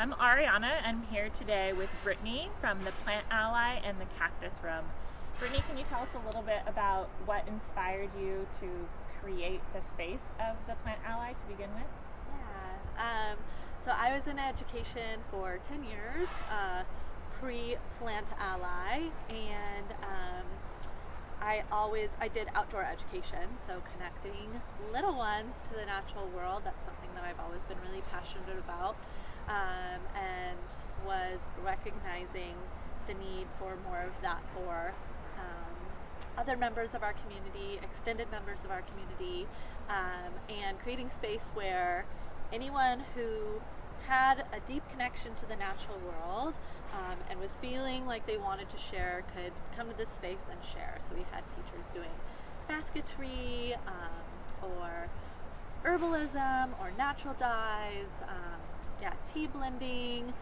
I'm Ariana. I'm here today with Brittany from the Plant Ally and the Cactus Room. Brittany, can you tell us a little bit about what inspired you to create the space of the Plant Ally to begin with? Yeah. So I was in education for 10 years, pre-Plant Ally, and I did outdoor education, so connecting little ones to the natural world. That's something that I've always been really passionate about, and was recognizing the need for more of that for other members of our community, extended members of our community, and creating space where anyone who had a deep connection to the natural world and was feeling like they wanted to share could come to this space and share. So we had teachers doing basketry or herbalism or natural dyes, tea blending,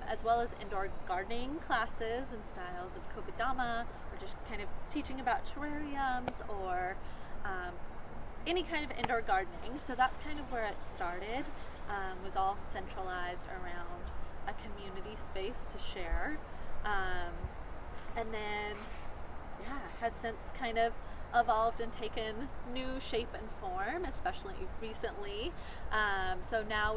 as well as indoor gardening classes and styles of kokedama, or just kind of teaching about terrariums or any kind of indoor gardening. So that's kind of where it started, was all centralized around a community space to share. And then, has since kind of evolved and taken new shape and form, especially recently. So now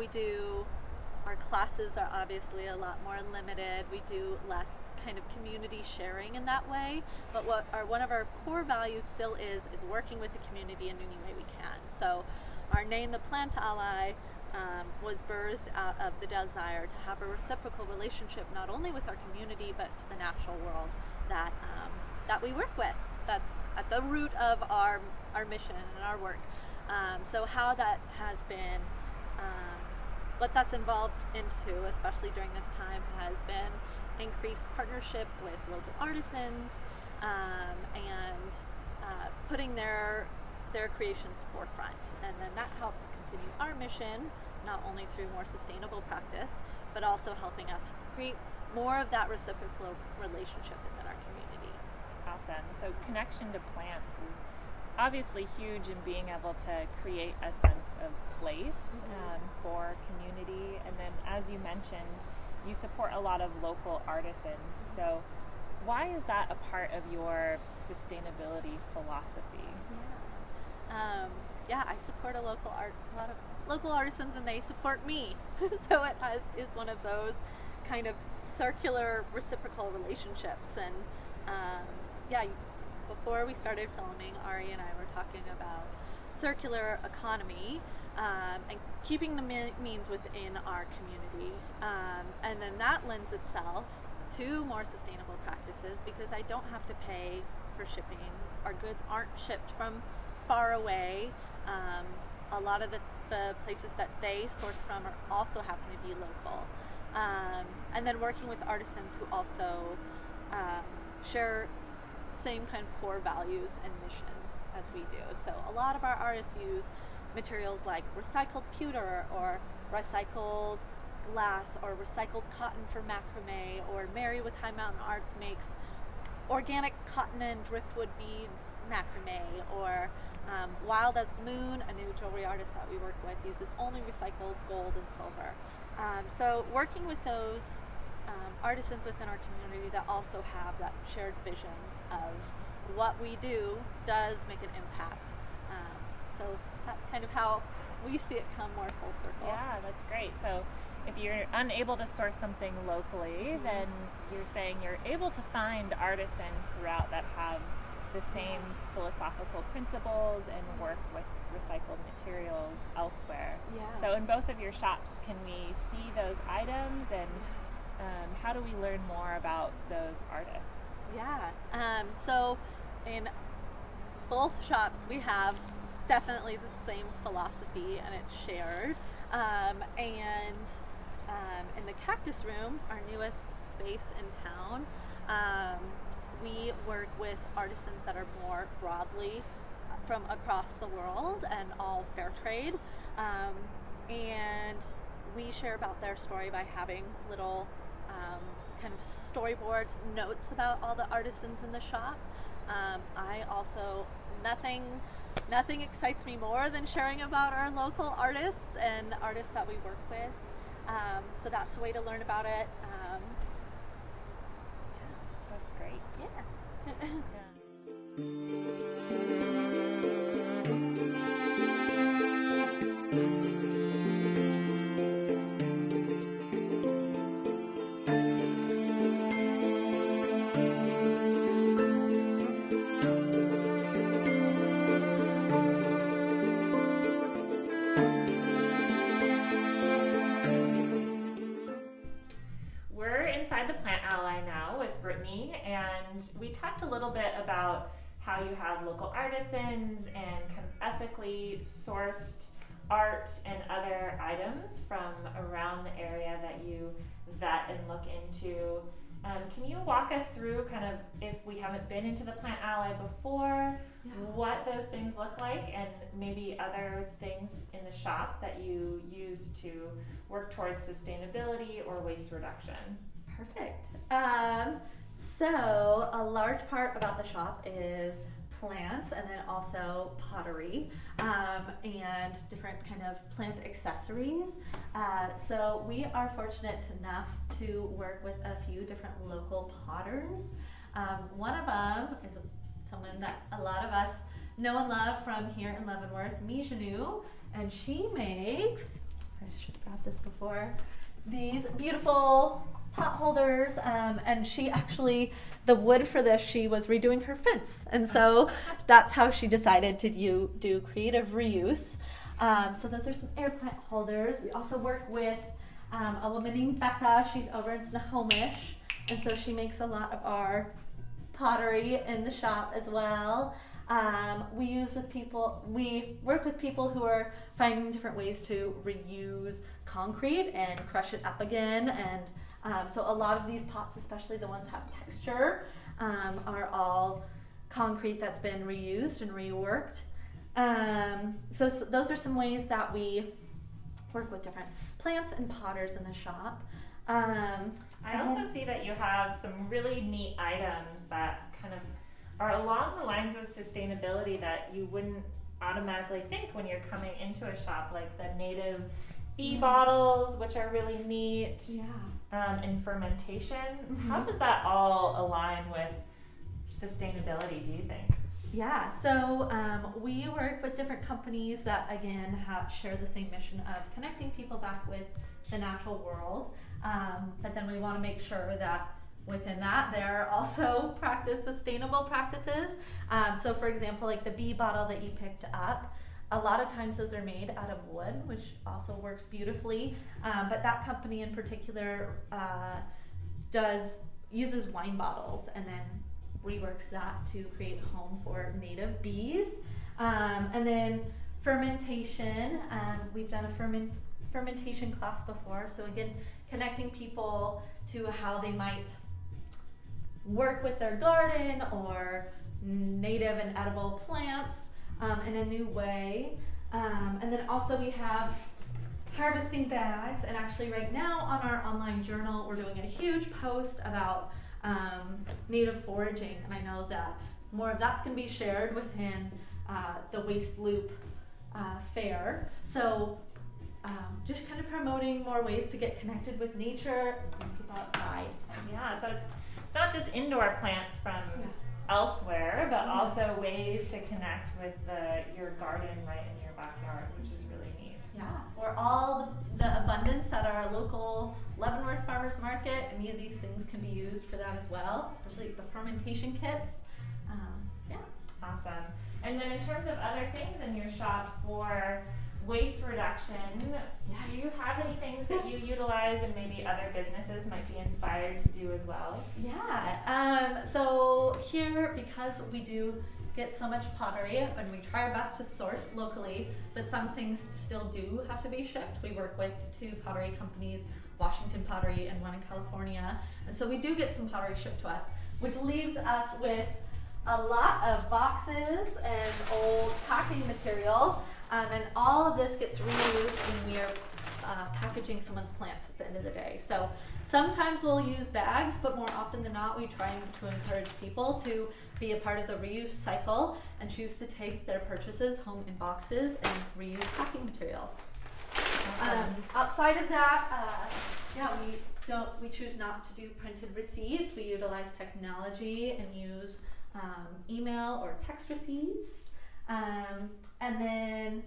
our classes are obviously a lot more limited. We do less kind of community sharing in that way, but one of our core values still is working with the community in any way we can. So our name, the Plant Ally, was birthed out of the desire to have a reciprocal relationship not only with our community but to the natural world that we work with. That's at the root of our mission and our work. So how that has been, what that's involved into, especially during this time, has been increased partnership with local artisans and putting their creations forefront. And then that helps continue our mission, not only through more sustainable practice, but also helping us create more of that reciprocal relationship within our community. Awesome. So connection to plants is obviously huge in being able to create a sense of place for community. And then, as you mentioned, you support a lot of local artisans. So why is that a part of your sustainability philosophy? I support a lot of local artisans, and they support me. So it is one of those kind of circular reciprocal relationships. And before we started filming, Ari and I were talking about circular economy and keeping the means within our community. And then that lends itself to more sustainable practices because I don't have to pay for shipping. Our goods aren't shipped from far away. A lot of the places that they source from also happen to be local. And then working with artisans who also share same kind of core values and missions as we do. So a lot of our artists use materials like recycled pewter or recycled glass or recycled cotton for macrame, or Mary with High Mountain Arts makes organic cotton and driftwood beads macrame, or Wild as the Moon, a new jewelry artist that we work with, uses only recycled gold and silver. So working with those artisans within our community that also have that shared vision of what we do does make an impact. So that's kind of how we see it come more full circle. Yeah, that's great. So if you're unable to source something locally, then you're saying you're able to find artisans throughout that have the same philosophical principles and work with recycled materials elsewhere. Yeah. So in both of your shops, can we see those items, and how do we learn more about those artists? Yeah. So in both shops, we have definitely the same philosophy, and it's shared. And in the Cactus Room, our newest space in town, we work with artisans that are more broadly from across the world and all fair trade. And we share about their story by having little kind of storyboards, notes about all the artisans in the shop. I also, nothing excites me more than sharing about our local artists and artists that we work with. So that's a way to learn about it. That's great. Yeah. We're inside the Plant Ally now with Brittany, and we talked a little bit about how you have local artisans and kind of ethically sourced art and other items from around the area that you vet and look into. Can you walk us through kind of, if we haven't been into the Plant Ally before, what those things look like, and maybe other things in the shop that you use to work towards sustainability or waste reduction? Perfect. So a large part about the shop is plants, and then also pottery, and different kind of plant accessories. So we are fortunate enough to work with a few different local potters. One of them is someone that a lot of us know and love from here in Leavenworth, Mijanu, and she makes, I should have brought this before, these beautiful pot holders, and she actually, the wood for this, she was redoing her fence, and so that's how she decided to do creative reuse. So those are some air plant holders. We also work with a woman named Becca. She's over in Snohomish, and so she makes a lot of our pottery in the shop as well. We work with people who are finding different ways to reuse concrete and crush it up again, and so a lot of these pots, especially the ones that have texture, are all concrete that's been reused and reworked. So those are some ways that we work with different plants and potters in the shop. I also see that you have some really neat items that kind of are along the lines of sustainability that you wouldn't automatically think when you're coming into a shop, like the native bee bottles, which are really neat, and fermentation. How does that all align with sustainability, do you think? Yeah, so we work with different companies that, again, share the same mission of connecting people back with the natural world, but then we want to make sure that within that there are also sustainable practices. So for example, like the bee bottle that you picked up, a lot of times those are made out of wood, which also works beautifully, but that company in particular uses wine bottles and then reworks that to create a home for native bees. And then fermentation, we've done a fermentation class before, so again, connecting people to how they might work with their garden or native and edible plants in a new way. And then also we have harvesting bags, and actually right now on our online journal we're doing a huge post about native foraging, and I know that more of that's going to be shared within the Waste Loop fair. So just kind of promoting more ways to get connected with nature and people outside. Yeah, so it's not just indoor plants from elsewhere, but also ways to connect with your garden right in your backyard, which is really neat. Yeah, or all the abundance at our local Leavenworth Farmers Market. Any of these things can be used for that as well, especially the fermentation kits. Awesome. And then in terms of other things in your shop for waste reduction, do you have any things that you utilize and maybe other businesses might be inspired to do as well? Yeah, so here, because we do get so much pottery and we try our best to source locally, but some things still do have to be shipped. We work with 2 pottery companies, Washington Pottery and one in California, and so we do get some pottery shipped to us, which leaves us with a lot of boxes and old packing material, and all of this gets reused when we are packaging someone's plants at the end of the day. So sometimes we'll use bags, but more often than not we try to encourage people to be a part of the reuse cycle and choose to take their purchases home in boxes and reuse packing material. Outside of that, we choose not to do printed receipts. We utilize technology and use email or text receipts. And then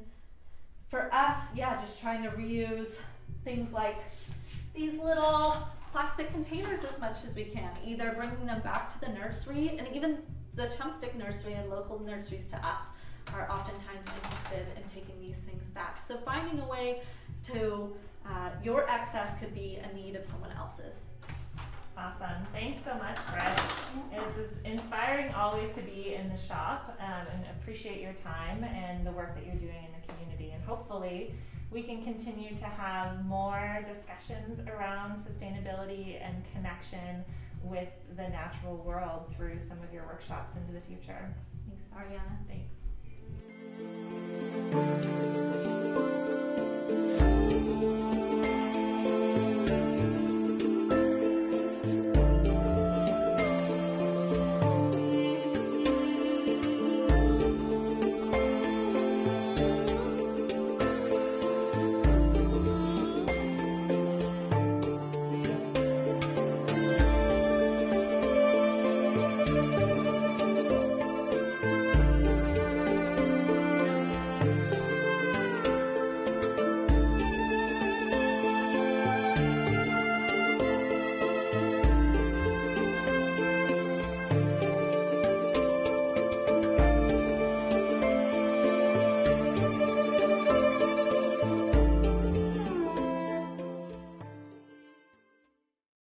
for us, just trying to reuse things like these little plastic containers as much as we can, either bringing them back to the nursery, and even the Chumstick Nursery and local nurseries to us are oftentimes interested in taking these things back. So finding a way to, your excess could be a need of someone else's. Awesome. Thanks so much, Brett. It's inspiring always to be in the shop, and appreciate your time and the work that you're doing in the community. And hopefully we can continue to have more discussions around sustainability and connection with the natural world through some of your workshops into the future. Thanks, Ariana. Thanks.